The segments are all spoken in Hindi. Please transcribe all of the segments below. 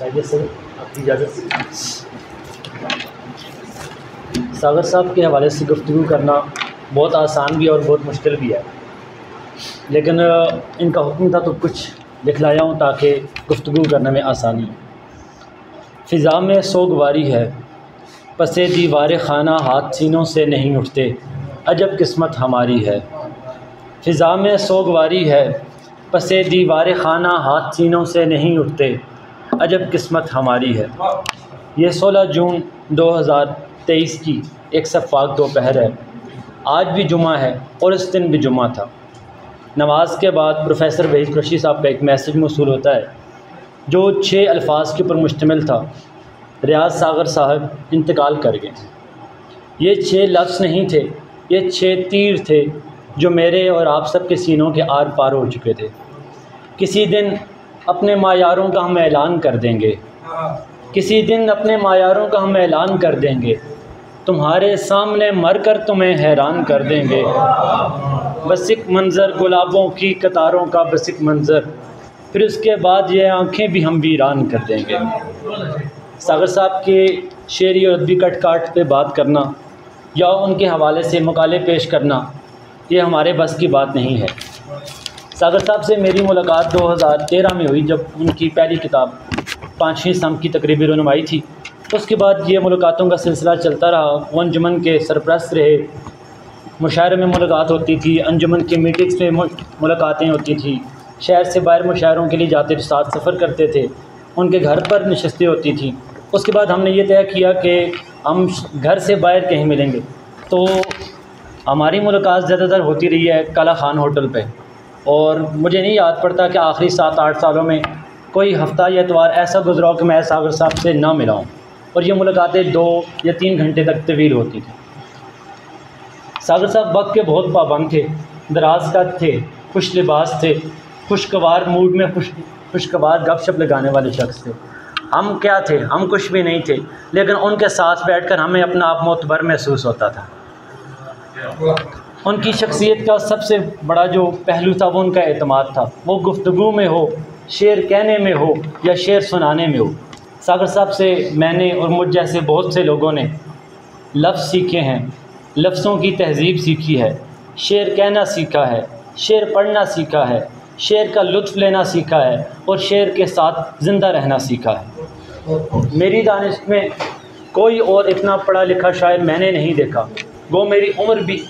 चाहिए सर, आपकी इजाज़त से। सागर साहब के हवाले से गुफ्तगू करना बहुत आसान भी है और बहुत मुश्किल भी है, लेकिन इनका हुक्म था तो कुछ दिखलाया हूँ ताकि गुफ्तगू करने में आसानी हो। फ़िज़ा में सोगवारी है, पसे दीवार खाना हाथ सीनों से नहीं उठते, अजब किस्मत हमारी है। फ़िज़ा में सोगवारी है, पसे दीवार खाना हाथ सीनों से नहीं उठते, अजब किस्मत हमारी है। ये 16 जून 2023 की एक शफ़ाक़ दोपहर है। आज भी जुमा है और इस दिन भी जुमा था। नमाज के बाद प्रोफेसर वहीद कुरैशी साहब का एक मैसेज मौसूल होता है जो 6 अल्फाज के ऊपर मुश्तमिल था। रियाज सागर साहब इंतकाल कर गए। ये 6 लफ्ज़ नहीं थे, ये 6 तीर थे जो मेरे और आप सब के सीनों के आर पार हो चुके थे। किसी दिन अपने मायारों का हम ऐलान कर देंगे, किसी दिन अपने मायारों का हम ऐलान कर देंगे, तुम्हारे सामने मर कर तुम्हें हैरान कर देंगे। बस एक मंज़र गुलाबों की कतारों का, बस एक मंज़र, फिर उसके बाद ये आँखें भी हम वीरान कर देंगे। सागर साहब के शेरी और अदबी कट काट पे बात करना या उनके हवाले से मकाले पेश करना ये हमारे बस की बात नहीं है। सागर साहब से मेरी मुलाकात 2013 में हुई जब उनकी पहली किताब 5वीं सम की तकरीबी रुनमाई थी। उसके बाद ये मुलाकातों का सिलसिला चलता रहा। वो अंजुमन के सरपरस्त रहे, मुशायरे में मुलाकात होती थी, अंजुमन की मीटिंग्स में मुलाकातें होती थी, शहर से बाहर मुशायरों के लिए जाते थे, साथ सफ़र करते थे, उनके घर पर नशस्तें होती थी। उसके बाद हमने ये तय किया कि हम घर से बाहर कहीं मिलेंगे, तो हमारी मुलाकात ज़्यादातर होती रही है काला खान होटल पे। और मुझे नहीं याद पड़ता कि आखिरी 7-8 सालों में कोई हफ़्ता या इतवार ऐसा गुजरा हो कि मैं सागर साहब से ना मिला हूँ। और ये मुलाकातें 2 या 3 घंटे तक तवील होती थी। सागर साहब वक्त के बहुत पाबंद थे, दराज कद थे, खुश लिबास थे, खुशगवार मूड में खुशगवार गपशप लगाने वाले शख्स थे। हम क्या थे? हम कुछ भी नहीं थे, लेकिन उनके साथ बैठकर हमें अपना आप मोतबर महसूस होता था। उनकी शख्सियत का सबसे बड़ा जो पहलू था वो उनका एतमाद था। वो गुफ्तगू में हो, शेर कहने में हो या शेर सुनाने में हो। सागर साहब से मैंने और मुझ जैसे बहुत से लोगों ने लफ्ज़ सीखे हैं, लफ्ज़ों की तहज़ीब सीखी है, शेर कहना सीखा है, शेर पढ़ना सीखा है, शेर का लुत्फ़ लेना सीखा है और शेर के साथ ज़िंदा रहना सीखा है। मेरी दानिश में कोई और इतना पढ़ा लिखा शायर मैंने नहीं देखा। वो मेरी उम्र भी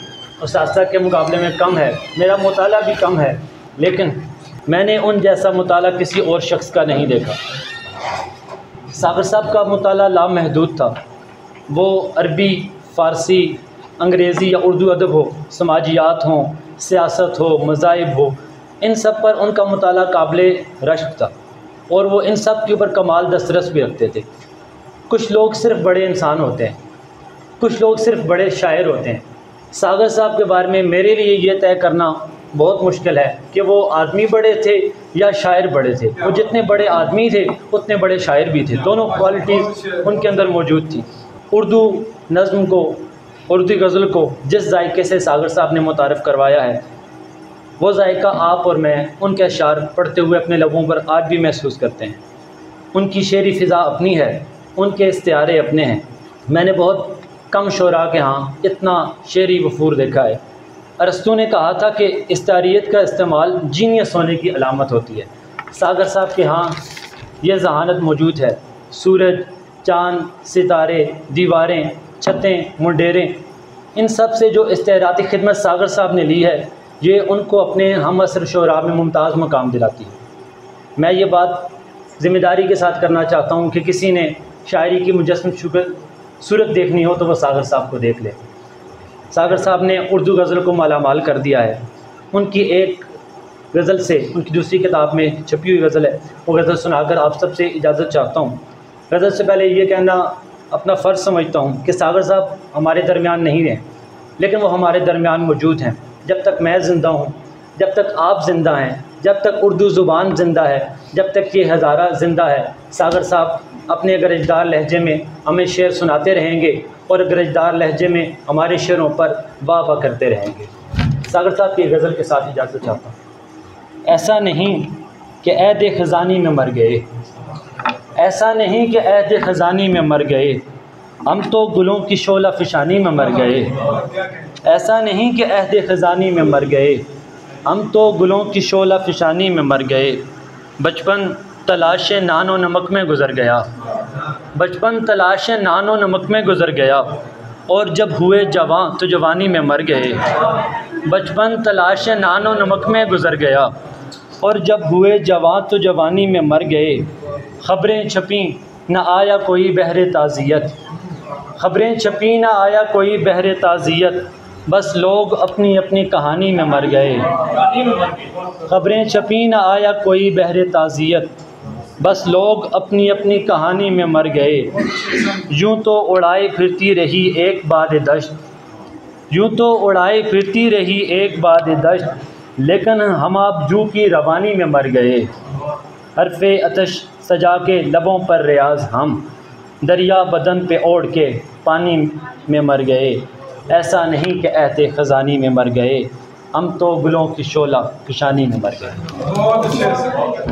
उस्ताद के मुकाबले में कम है, मेरा मुताला भी कम है, लेकिन मैंने उन जैसा मुताला किसी और शख्स का नहीं देखा। सागर साहब का मुताला लामहदूद था। वो अरबी, फ़ारसी, अंग्रेज़ी या उर्दू अदब हो, समाजियात हों, सियासत हो, मज़ाहिब हो, इन सब पर उनका मुताला काबिले रश्क था और वो इन सब के ऊपर कमाल दस्तरस भी रखते थे। कुछ लोग सिर्फ़ बड़े इंसान होते हैं, कुछ लोग सिर्फ़ बड़े शायर होते हैं। सागर साहब के बारे में मेरे लिए ये तय करना बहुत मुश्किल है कि वो आदमी बड़े थे या शायर बड़े थे। वो जितने बड़े आदमी थे उतने बड़े शायर भी थे, दोनों क्वालिटीज़ उनके अंदर मौजूद थी। उर्दू नज़्म को, उर्दू गज़ल को जिस जायके से सागर साहब ने मुतारफ़ करवाया है, वो जायका आप और मैं उनके अशार पढ़ते हुए अपने लबों पर आज भी महसूस करते हैं। उनकी शेरी फ़िज़ा अपनी है, उनके इस्तिआरे अपने हैं। मैंने बहुत कम शोरा के यहाँ इतना शेरी वफूर देखा है। अरस्तू ने कहा था कि इस्तारियत का इस्तेमाल जीनियस होने की अलामत होती है। सागर साहब के यहाँ यह जहानत मौजूद है। सूरज, चाँद, सितारे, दीवारें, छतें, मुंडेरें, इन सब से जो इस्तेराती खिदमत सागर साहब ने ली है, ये उनको अपने हम असर शोरा में मुमताज़ मकाम दिलाती है। मैं ये बात ज़िम्मेदारी के साथ करना चाहता हूँ कि किसी ने शायरी की मुजस्सम सूरत देखनी हो तो वह सागर साहब को देख ले। सागर साहब ने उर्दू गज़ल को मालामाल कर दिया है। उनकी एक गज़ल से, उनकी दूसरी किताब में छपी हुई गज़ल है, वो गज़ल सुनाकर आप सबसे इजाज़त चाहता हूँ। गज़ल से पहले ये कहना अपना फ़र्ज़ समझता हूँ कि सागर साहब हमारे दरमियान नहीं हैं, लेकिन वो हमारे दरमियान मौजूद हैं। जब तक मैं ज़िंदा हूँ, जब तक आप ज़िंदा हैं, जब तक उर्दू ज़ुबान ज़िंदा है, जब तक ये हज़ारा ज़िंदा है, सागर साहब अपने गरजदार लहजे में हमें शेर सुनाते रहेंगे और गरजदार लहजे में हमारे शेरों पर वाह वाह करते रहेंगे। सागर साहब की गज़ल के साथ इजाज़त चाहता हूँ। ऐसा नहीं कि ऐ दे ख़ज़ानी में मर गए, ऐसा नहीं कि ऐहद ख़ज़ानी में मर गए, हम तो गुलों की शोला फ़िशानी में मर गए। ऐसा नहीं कि ऐहद ख़ज़ानी में मर गए, हम तो गुलों की शोला फ़िशानी में मर गए। बचपन तलाश नानो नमक में गुज़र गया, बचपन तलाश नानो नमक में गुज़र गया, और जब हुए जवान तो जवानी में मर गए। बचपन तलाश नानो नमक में गुज़र गया, और जब हुए जवान तो जवानी में मर गए। ख़बरें छपी न आया कोई बहरे ताज़ियत, ख़बरें छपी न आया कोई बहरे ताज़ियत, बस लोग अपनी अपनी कहानी में मर गए। ख़बरें छपी न आया कोई बहरे ताज़ियत, बस लोग अपनी अपनी कहानी में मर गए। यूँ तो उड़ाए फिरती रही एक बाद दश्त, यूँ तो उड़ाए फिरती रही एक बाद दश्त, लेकिन हम आप जू की रवानी में मर गए। हरफ़े अतश सजा के लबों पर रियाज हम, दरिया बदन पे ओढ़ के पानी में मर गए। ऐसा नहीं कि ऐहद ख़ज़ानी में मर गए, हम तो गुलों की शोला फ़िशानी में मर गए।